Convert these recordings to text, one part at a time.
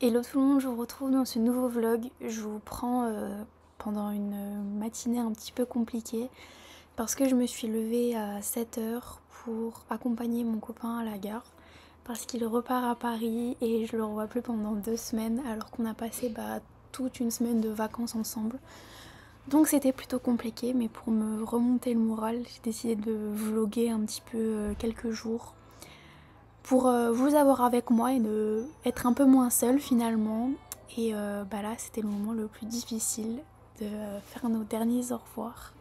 Hello tout le monde, je vous retrouve dans ce nouveau vlog. Je vous prends pendant une matinée un petit peu compliquée parce que je me suis levée à 7 h pour accompagner mon copain à la gare parce qu'il repart à Paris et je le revois plus pendant 2 semaines alors qu'on a passé toute une semaine de vacances ensemble. Donc c'était plutôt compliqué, mais pour me remonter le moral, j'ai décidé de vlogger un petit peu quelques jours pour vous avoir avec moi et être un peu moins seule finalement. Et là c'était le moment le plus difficile de faire nos derniers au revoir.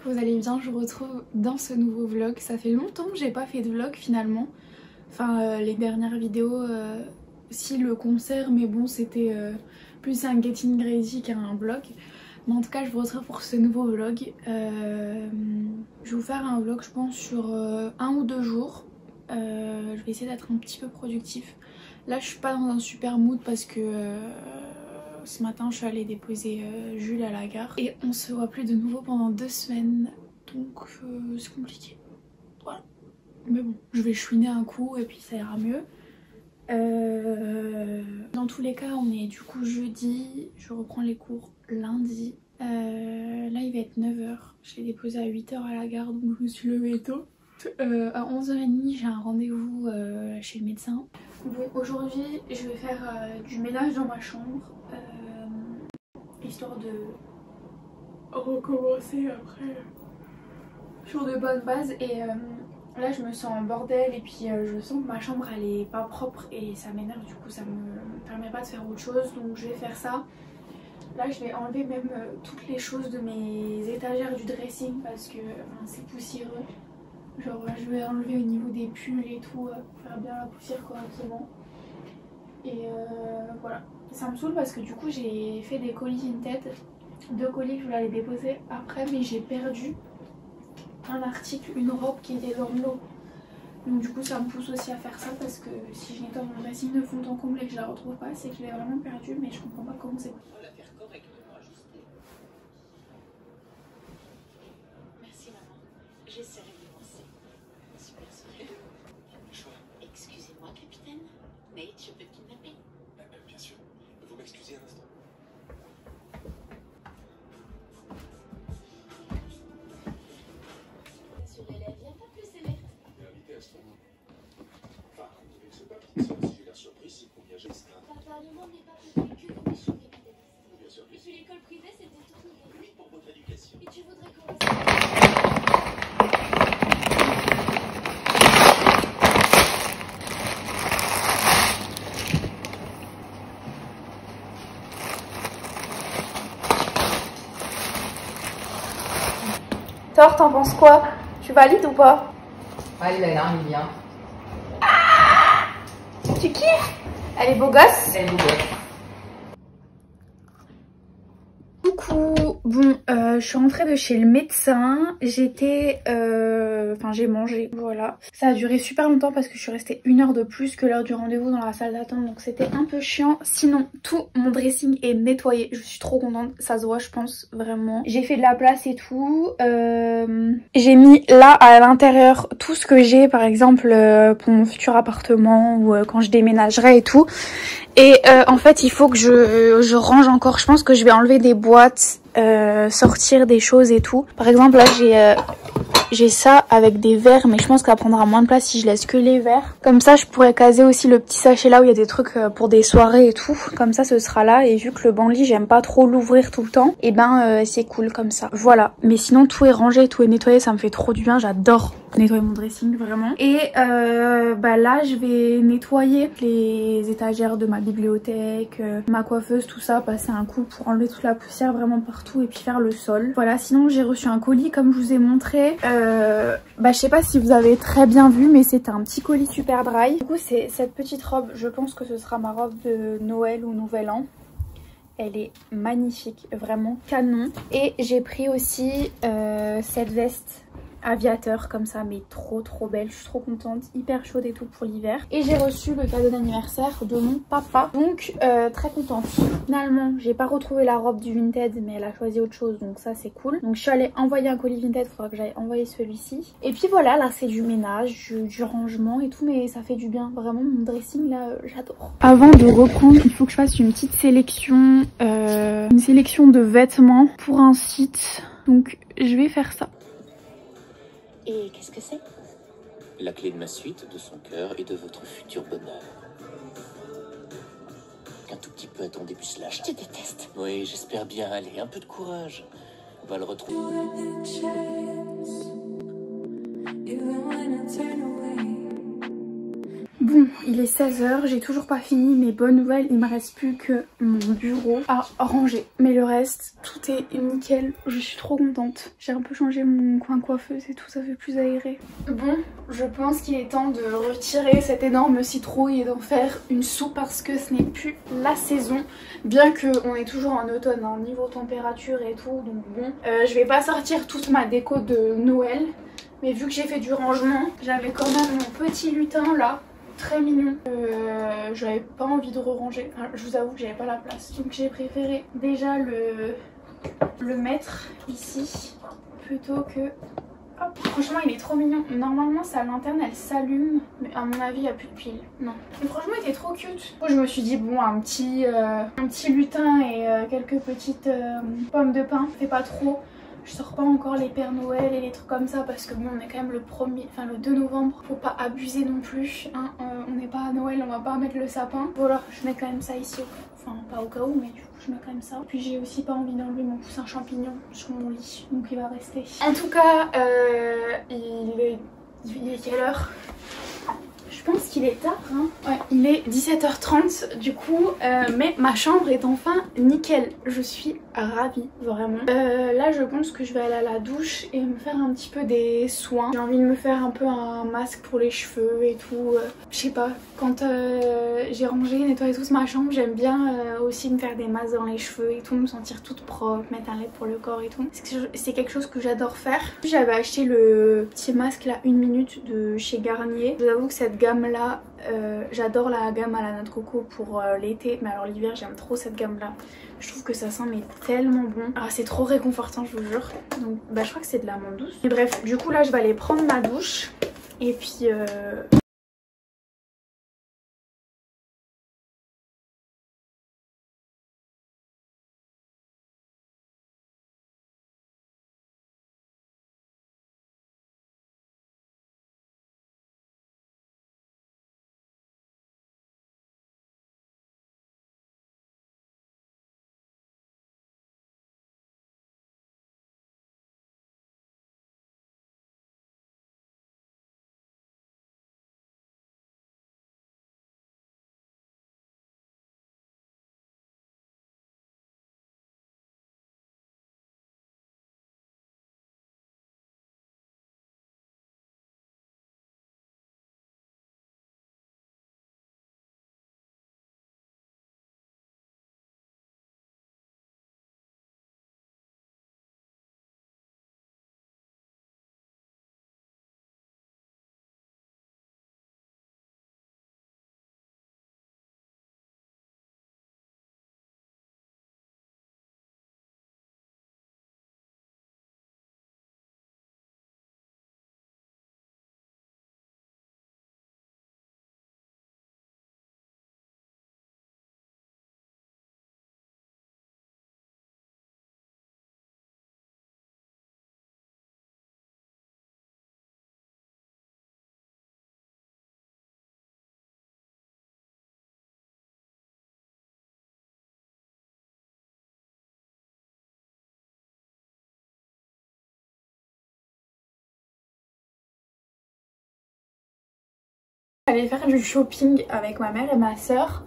Vous allez bien, je vous retrouve dans ce nouveau vlog. Ça fait longtemps que j'ai pas fait de vlog finalement. Enfin les dernières vidéos, si le concert, mais bon c'était plus un getting ready qu'un vlog. Mais en tout cas je vous retrouve pour ce nouveau vlog. Je vais vous faire un vlog je pense sur 1 ou 2 jours. Je vais essayer d'être un petit peu productif. Là je suis pas dans un super mood parce que ce matin je suis allée déposer Jules à la gare. Et on se voit plus de nouveau pendant 2 semaines. Donc c'est compliqué. Voilà. Mais bon, je vais chouiner un coup et puis ça ira mieux. Dans tous les cas, on est du coup jeudi. Je reprends les cours lundi. Là, il va être 9 h. Je l'ai déposé à 8 h à la gare, donc je me suis levée tôt. À 11 h30, j'ai un rendez-vous chez le médecin. Bon, aujourd'hui, je vais faire du ménage dans ma chambre. Histoire de recommencer après sur de bonnes bases. Et là je me sens en bordel et puis je sens que ma chambre elle est pas propre et ça m'énerve, du coup ça me permet pas de faire autre chose, donc je vais faire ça. Là je vais enlever même toutes les choses de mes étagères du dressing parce que c'est poussiéreux. Genre je vais enlever au niveau des pulls et tout, faire bien la poussière correctement. Et voilà, ça me saoule parce que du coup j'ai fait des colis Vinted, 2 colis que je voulais aller déposer après, mais j'ai perdu un article, une robe qui était dans l'eau. Donc du coup ça me pousse aussi à faire ça parce que si je nettoie mon dressing de fond en comble et que je la retrouve pas, c'est que je l'ai vraiment perdue, mais je comprends pas comment c'est. Merci maman, j'essaierai d'y penser. Super sourire. Excusez-moi capitaine, Nate, je peux te kidnapper? Bien sûr, vous m'excusez un instant. Sur l'élève, viens pas plus sévère. Invité à ce moment. Enfin, il ne se pas petite soeur, si j'ai l'air surpris, c'est combien j'ai ça. Papa, le monde n'est pas prévu que pour les chefs capitalistes. Bien sûr, Et puis l'école privée, c'était tout nouveau. oui, pour votre éducation. Et tu voudrais commencer. Thor, t'en penses quoi? Tu valides ou pas? Ah, il a l'air bien. Tu kiffes? Elle est beau gosse? Elle est beau gosse. Coucou, bon je suis rentrée de chez le médecin, j'ai mangé, voilà. Ça a duré super longtemps parce que je suis restée 1 heure de plus que l'heure du rendez-vous dans la salle d'attente, donc c'était un peu chiant. Sinon tout mon dressing est nettoyé, je suis trop contente, ça se voit je pense vraiment. J'ai fait de la place et tout, j'ai mis là à l'intérieur tout ce que j'ai par exemple pour mon futur appartement ou quand je déménagerai et tout. Et en fait il faut que je range encore, je pense que je vais enlever des boîtes, sortir des choses et tout. Par exemple là j'ai ça avec des verres, mais je pense que ça prendra moins de place si je laisse que les verres. Comme ça je pourrais caser aussi le petit sachet là où il y a des trucs pour des soirées et tout. Comme ça ce sera là, et vu que le banc lit j'aime pas trop l'ouvrir tout le temps, et c'est cool comme ça. Voilà, mais sinon tout est rangé, tout est nettoyé, ça me fait trop du bien, j'adore nettoyer mon dressing vraiment. Et là je vais nettoyer les étagères de ma bibliothèque, ma coiffeuse, tout ça, passer un coup pour enlever toute la poussière vraiment partout et puis faire le sol. Voilà, sinon j'ai reçu un colis comme je vous ai montré. Je sais pas si vous avez très bien vu, mais c'est un petit colis super dry. Du coup c'est cette petite robe, je pense que ce sera ma robe de Noël ou Nouvel An. Elle est magnifique, vraiment canon. Et j'ai pris aussi cette veste aviateur comme ça, mais trop belle. Je suis trop contente, hyper chaude et tout pour l'hiver. Et j'ai reçu le cadeau d'anniversaire de mon papa, donc très contente. Finalement j'ai pas retrouvé la robe du Vinted, mais elle a choisi autre chose, donc ça c'est cool. Donc je suis allée envoyer un colis Vinted, faudra que j'aille envoyer celui-ci. Et puis voilà, là c'est du ménage, du rangement et tout, mais ça fait du bien. Vraiment mon dressing là, j'adore. Avant de reprendre, il faut que je fasse une petite sélection, une sélection de vêtements pour un site. Donc je vais faire ça. Et qu'est-ce que c'est? La clé de ma suite, de son cœur et de votre futur bonheur. Un tout petit peu à ton dépucelage. Je te déteste. Oui, j'espère bien. Allez, un peu de courage. On va le retrouver. Bon, il est 16h, j'ai toujours pas fini, mais bonne nouvelle, il me reste plus que mon bureau à ranger. Mais le reste, tout est nickel, je suis trop contente. J'ai un peu changé mon coin coiffeuse et tout, ça fait plus aéré. Bon, je pense qu'il est temps de retirer cette énorme citrouille et d'en faire une soupe parce que ce n'est plus la saison. Bien qu'on est toujours en automne, hein, niveau température et tout, donc bon. Je vais pas sortir toute ma déco de Noël, mais vu que j'ai fait du rangement, j'avais quand même mon petit lutin là. Très mignon. J'avais pas envie de re-ranger. Enfin, je vous avoue que j'avais pas la place. Donc j'ai préféré déjà le mettre ici plutôt que... Hop. Franchement il est trop mignon. Normalement sa lanterne elle s'allume, mais à mon avis il n'y a plus de pile. Non. Mais franchement il était trop cute. Je me suis dit bon un petit lutin et quelques petites pommes de pin. C'est pas trop. Je sors pas encore les Pères Noël et les trucs comme ça parce que bon on est quand même le 2 novembre. Faut pas abuser non plus. Hein. On n'est pas à Noël, on va pas mettre le sapin. Voilà, je mets quand même ça ici. Enfin pas au cas où, mais du coup je mets quand même ça. Puis j'ai aussi pas envie d'enlever mon coussin champignon sur mon lit. Donc il va rester. En tout cas, il est quelle heure? Je pense qu'il est tard, hein. Ouais, il est 17h30 du coup, mais ma chambre est enfin nickel. Je suis ravie, vraiment. Là, je pense que je vais aller à la douche et me faire un petit peu des soins. J'ai envie de me faire un peu un masque pour les cheveux et tout. Je sais pas, quand j'ai rangé, nettoyé toute ma chambre, j'aime bien aussi me faire des masques dans les cheveux et tout, me sentir toute propre, mettre un lait pour le corps et tout. C'est quelque chose que j'adore faire. J'avais acheté le petit masque là, 1 minute de chez Garnier. Je vous avoue que cette gamme là, j'adore la gamme à la noix de coco pour l'été, mais alors l'hiver j'aime trop cette gamme là. Je trouve que ça sent mais tellement bon. Ah c'est trop réconfortant je vous jure. Donc bah je crois que c'est de l'amande douce. Mais bref, du coup là je vais aller prendre ma douche et puis aller faire du shopping avec ma mère et ma soeur.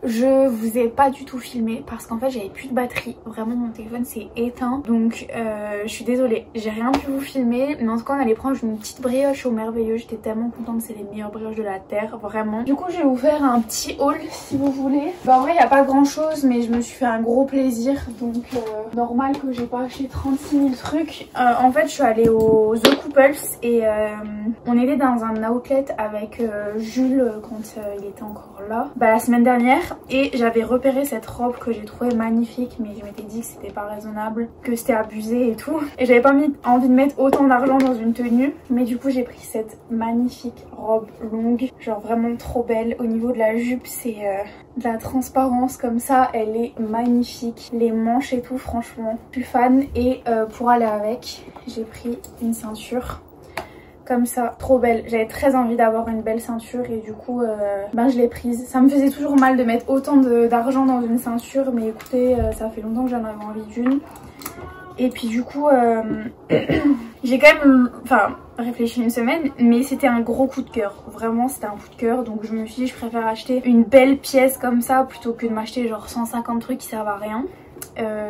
Je vous ai pas du tout filmé parce qu'en fait j'avais plus de batterie. Vraiment mon téléphone s'est éteint. Donc je suis désolée, j'ai rien pu vous filmer. Mais en tout cas on allait prendre une petite brioche au merveilleux. J'étais tellement contente, c'est les meilleures brioches de la terre, vraiment. Du coup je vais vous faire un petit haul si vous voulez. Bah, en vrai il n'y a pas grand chose mais je me suis fait un gros plaisir. Donc normal que j'ai pas acheté 36 000 trucs. En fait je suis allée au The Couples et on était dans un outlet avec Jules quand il était encore là. Bah, la semaine dernière. Et j'avais repéré cette robe que j'ai trouvée magnifique mais je m'étais dit que c'était pas raisonnable, que c'était abusé et tout. Et j'avais pas envie de mettre autant d'argent dans une tenue. Mais du coup j'ai pris cette magnifique robe longue. Genre vraiment trop belle. Au niveau de la jupe c'est de la transparence comme ça. Elle est magnifique. Les manches et tout franchement. Je suis fan. Et pour aller avec j'ai pris une ceinture. Comme ça, trop belle. J'avais très envie d'avoir une belle ceinture et du coup je l'ai prise. Ça me faisait toujours mal de mettre autant d'argent dans une ceinture mais écoutez ça fait longtemps que j'en avais envie d'une. Et puis du coup j'ai quand même réfléchi une semaine mais c'était un gros coup de cœur. Vraiment c'était un coup de cœur donc je me suis dit je préfère acheter une belle pièce comme ça plutôt que de m'acheter genre 150 trucs qui servent à rien.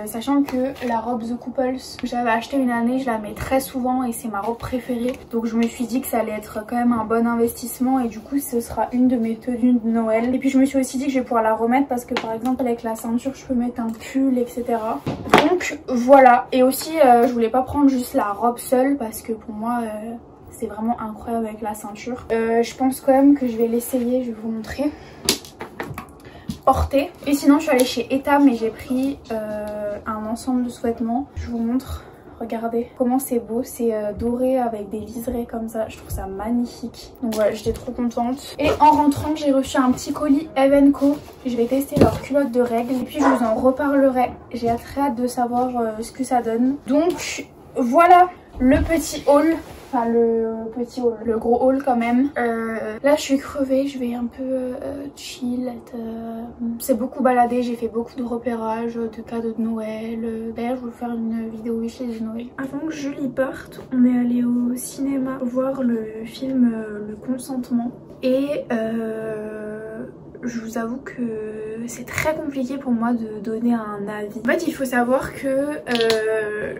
Sachant que la robe The Couples que j'avais acheté une année, je la mets très souvent et c'est ma robe préférée. Donc je me suis dit que ça allait être quand même un bon investissement et du coup ce sera une de mes tenues de Noël. Et puis je me suis aussi dit que je vais pouvoir la remettre parce que par exemple avec la ceinture je peux mettre un pull etc. Donc voilà. Et aussi je voulais pas prendre juste la robe seule parce que pour moi c'est vraiment incroyable avec la ceinture. Je pense quand même que je vais l'essayer, je vais vous montrer. Portée. Et sinon je suis allée chez Etam et j'ai pris un ensemble de sous-vêtements. Je vous montre, regardez comment c'est beau, c'est doré avec des liserés comme ça, je trouve ça magnifique. Donc voilà, j'étais trop contente. Et en rentrant j'ai reçu un petit colis Eve & Co. Je vais tester leur culotte de règles et puis je vous en reparlerai. J'ai très hâte de savoir ce que ça donne. Donc voilà le petit haul. Enfin le petit haul, le gros haul quand même. Là je suis crevée, je vais un peu chill. C'est beaucoup baladé, j'ai fait beaucoup de repérages, de cadeaux de Noël. D'ailleurs je vais vous faire une vidéo wishlist de Noël. Avant que Julie parte, on est allé au cinéma voir le film Le Consentement. Et je vous avoue que c'est très compliqué pour moi de donner un avis. En fait il faut savoir que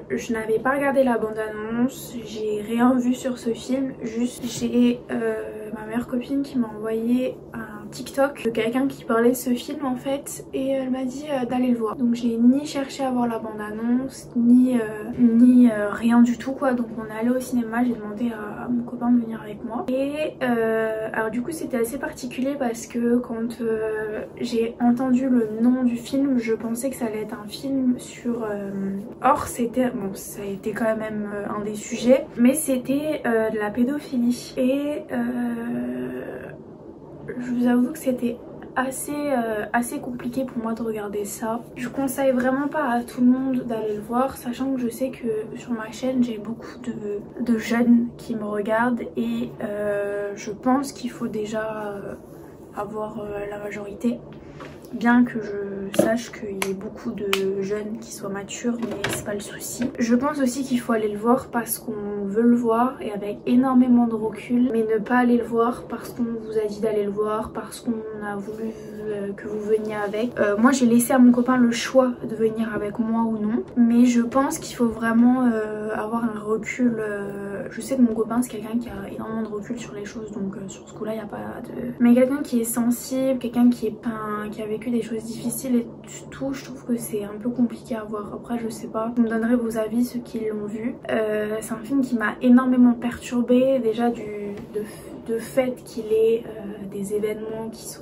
je n'avais pas regardé la bande-annonce, j'ai rien vu sur ce film, juste j'ai ma meilleure copine qui m'a envoyé un TikTok de quelqu'un qui parlait de ce film en fait et elle m'a dit d'aller le voir. Donc j'ai ni cherché à voir la bande-annonce ni rien du tout quoi. Donc on est allé au cinéma, j'ai demandé à mon copain de venir avec moi et alors du coup c'était assez particulier parce que quand j'ai entendu le nom du film je pensais que ça allait être un film sur or c'était bon, ça a été quand même un des sujets mais c'était de la pédophilie et je vous avoue que c'était assez compliqué pour moi de regarder ça. Je conseille vraiment pas à tout le monde d'aller le voir, sachant que je sais que sur ma chaîne j'ai beaucoup de jeunes qui me regardent et je pense qu'il faut déjà avoir la majorité. Bien que je sache qu'il y ait beaucoup de jeunes qui soient matures, mais c'est pas le souci. Je pense aussi qu'il faut aller le voir parce qu'on veut le voir et avec énormément de recul, mais ne pas aller le voir parce qu'on vous a dit d'aller le voir, parce qu'on a voulu que vous veniez avec. Moi j'ai laissé à mon copain le choix de venir avec moi ou non, mais je pense qu'il faut vraiment avoir un recul. Je sais que mon copain c'est quelqu'un qui a énormément de recul sur les choses, donc sur ce coup là il n'y a pas de... Mais quelqu'un qui est sensible, quelqu'un qui a vécu des choses difficiles et tout, je trouve que c'est un peu compliqué à voir. Après je sais pas, vous me donnerez vos avis ceux qui l'ont vu. C'est un film qui m'a énormément perturbée, déjà de fait qu'il ait des événements qui se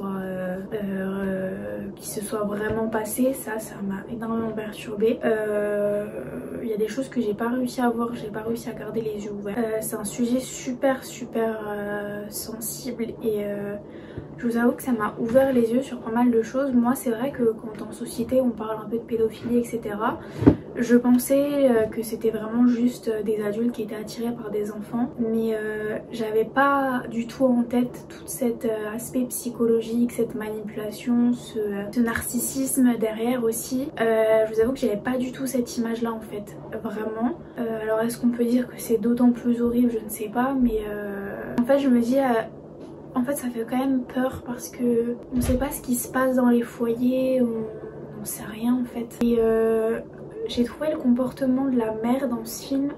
soient vraiment passés, ça m'a énormément perturbée. Il y a des choses que j'ai pas réussi à voir, j'ai pas réussi à garder les yeux ouverts. C'est un sujet super sensible et je vous avoue que ça m'a ouvert les yeux sur pas mal de choses. Moi c'est vrai que quand en société on parle un peu de pédophilie etc, je pensais que c'était vraiment juste des adultes qui étaient attirés par des enfants, mais j'avais pas du tout en tête tout cet aspect psychologique, cette manipulation, ce narcissisme derrière aussi. Je vous avoue que j'avais pas du tout cette image là en fait, vraiment. Alors est-ce qu'on peut dire que c'est d'autant plus horrible, je ne sais pas, mais en fait je me dis en fait ça fait quand même peur parce que on sait pas ce qui se passe dans les foyers, on sait rien en fait. Et j'ai trouvé le comportement de la mère dans ce film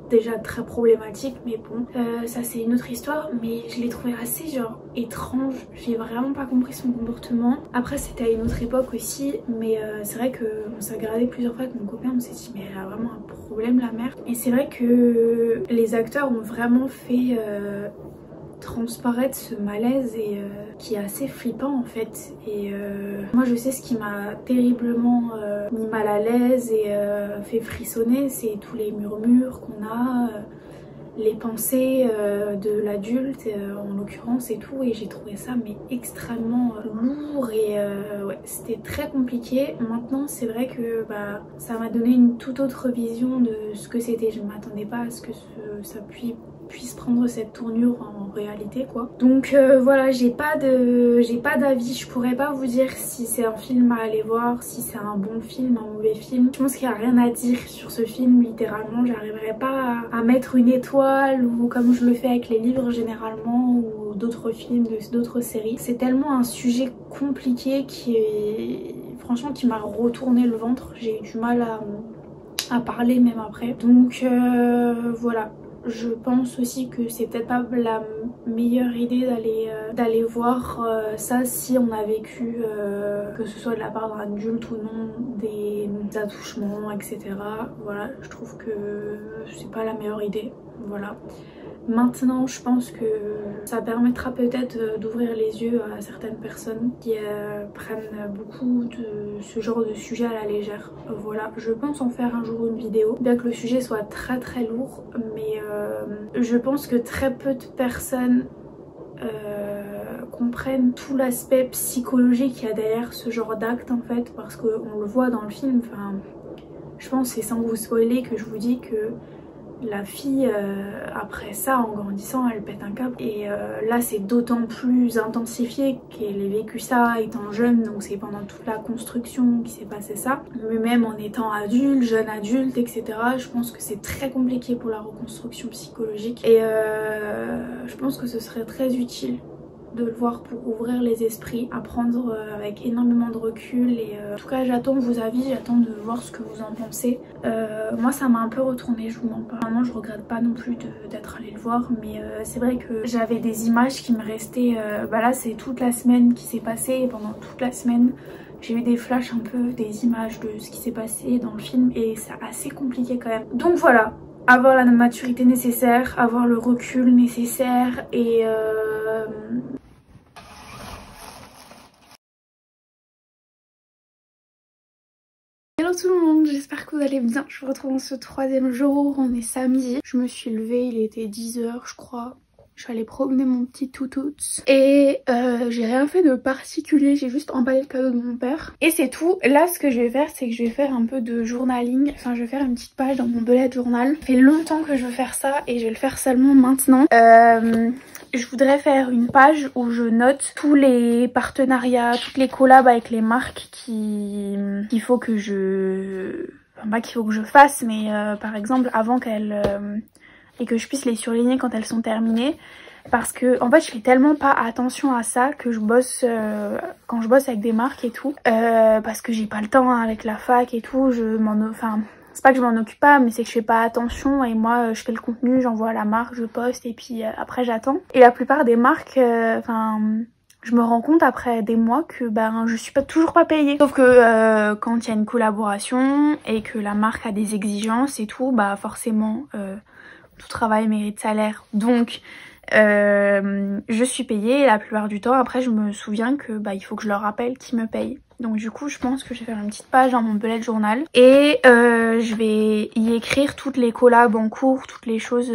déjà très problématique, mais bon ça c'est une autre histoire, mais je l'ai trouvé assez genre étrange, j'ai vraiment pas compris son comportement. Après c'était à une autre époque aussi, mais c'est vrai que on s'est regardé plusieurs fois avec mon copain, on s'est dit mais elle a vraiment un problème la mère. Et c'est vrai que les acteurs ont vraiment fait transparaître ce malaise et qui est assez flippant en fait. Et moi je sais ce qui m'a terriblement mis mal à l'aise et fait frissonner, c'est tous les murmures qu'on a, les pensées de l'adulte en l'occurrence et tout, et j'ai trouvé ça mais extrêmement lourd et ouais, c'était très compliqué. Maintenant c'est vrai que ça m'a donné une toute autre vision de ce que c'était. Je ne m'attendais pas à ce que ça puisse prendre cette tournure en réalité quoi. Donc voilà, j'ai pas d'avis, je pourrais pas vous dire si c'est un film à aller voir, si c'est un bon film, un mauvais film. Je pense qu'il y a rien à dire sur ce film littéralement, j'arriverai pas à mettre une étoile ou comme je le fais avec les livres généralement ou d'autres films, d'autres séries. C'est tellement un sujet compliqué qui est franchement qui m'a retourné le ventre, j'ai eu du mal à parler même après. Donc voilà. Je pense aussi que c'est peut-être pas la meilleure idée d'aller voir ça si on a vécu, que ce soit de la part d'un adulte ou non, des attouchements, etc. Voilà, je trouve que c'est pas la meilleure idée. Voilà. Maintenant, je pense que ça permettra peut-être d'ouvrir les yeux à certaines personnes qui prennent beaucoup de ce genre de sujet à la légère. Voilà, je pense en faire un jour une vidéo, bien que le sujet soit très très lourd, mais je pense que très peu de personnes comprennent tout l'aspect psychologique qu'il y a derrière ce genre d'acte en fait, parce qu'on le voit dans le film. Enfin, je pense c'est sans vous spoiler que je vous dis que la fille après ça en grandissant elle pète un câble et là c'est d'autant plus intensifié qu'elle ait vécu ça étant jeune, donc c'est pendant toute la construction qui s'est passé ça, mais même en étant adulte, jeune adulte, etc. Je pense que c'est très compliqué pour la reconstruction psychologique et je pense que ce serait très utile de le voir pour ouvrir les esprits, apprendre avec énormément de recul et en tout cas j'attends vos avis, j'attends de voir ce que vous en pensez. Moi ça m'a un peu retourné, je vous mens pas. Vraiment je regrette pas non plus d'être allée le voir, mais c'est vrai que j'avais des images qui me restaient, là c'est toute la semaine qui s'est passée et pendant toute la semaine j'ai eu des flashs un peu, des images de ce qui s'est passé dans le film et c'est assez compliqué quand même. Donc voilà, avoir la maturité nécessaire, avoir le recul nécessaire et hello tout le monde, j'espère que vous allez bien. Je vous retrouve en ce troisième jour, on est samedi. Je me suis levée, il était 10 h je crois. Je suis allée promener mon petit toutout et j'ai rien fait de particulier, j'ai juste emballé le cadeau de mon père et c'est tout. Là ce que je vais faire c'est que je vais faire un peu de journaling, enfin je vais faire une petite page dans mon bullet journal. Ça fait longtemps que je veux faire ça et je vais le faire seulement maintenant. Je voudrais faire une page où je note tous les partenariats, toutes les collabs avec les marques qu'il faut que je... Enfin pas qu'il faut que je fasse, mais par exemple avant qu'elles... et que je puisse les surligner quand elles sont terminées. Parce que en fait je fais tellement pas attention à ça que je bosse quand je bosse avec des marques et tout. Parce que j'ai pas le temps hein, avec la fac et tout, enfin... C'est pas que je m'en occupe pas, mais c'est que je fais pas attention et moi je fais le contenu, j'envoie à la marque, je poste et puis après j'attends. Et la plupart des marques, je me rends compte après des mois que je suis toujours pas payée. Sauf que quand il y a une collaboration et que la marque a des exigences et tout, forcément tout travail mérite salaire. Donc je suis payée la plupart du temps. Après je me souviens que il faut que je leur rappelle qui me paye. Donc du coup je pense que je vais faire une petite page dans mon bullet journal et je vais y écrire toutes les collabs en cours, toutes les choses,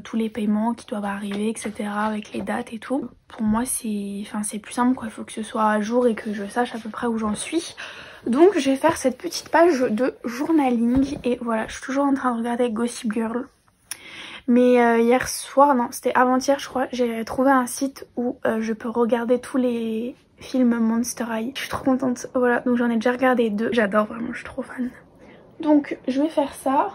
tous les paiements qui doivent arriver, etc. avec les dates et tout. Pour moi c'est plus simple quoi, il faut que ce soit à jour et que je sache à peu près où j'en suis. Donc je vais faire cette petite page de journaling et voilà, je suis toujours en train de regarder Gossip Girl. Mais hier soir, non c'était avant-hier je crois, j'ai trouvé un site où je peux regarder tous les films Monster High. Je suis trop contente, voilà, donc j'en ai déjà regardé 2, j'adore vraiment, je suis trop fan. Donc je vais faire ça.